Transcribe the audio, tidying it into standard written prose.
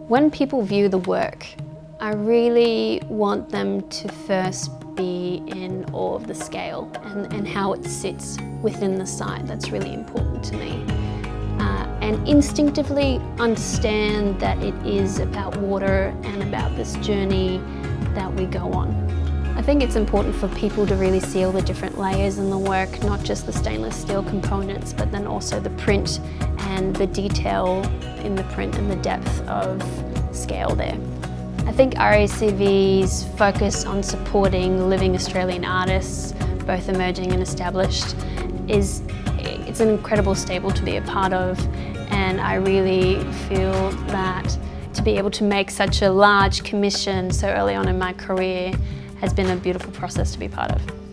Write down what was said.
When people view the work, I really want them to first be in awe of the scale and how it sits within the site. That's really important to me. And instinctively understand that it is about water and about this journey that we go on. I think it's important for people to really see all the different layers in the work, not just the stainless steel components, but then also the print and the detail in the print and the depth of scale there. I think RACV's focus on supporting living Australian artists, both emerging and established, it's an incredible stable to be a part of, and I really feel that to be able to make such a large commission so early on in my career has been a beautiful process to be part of.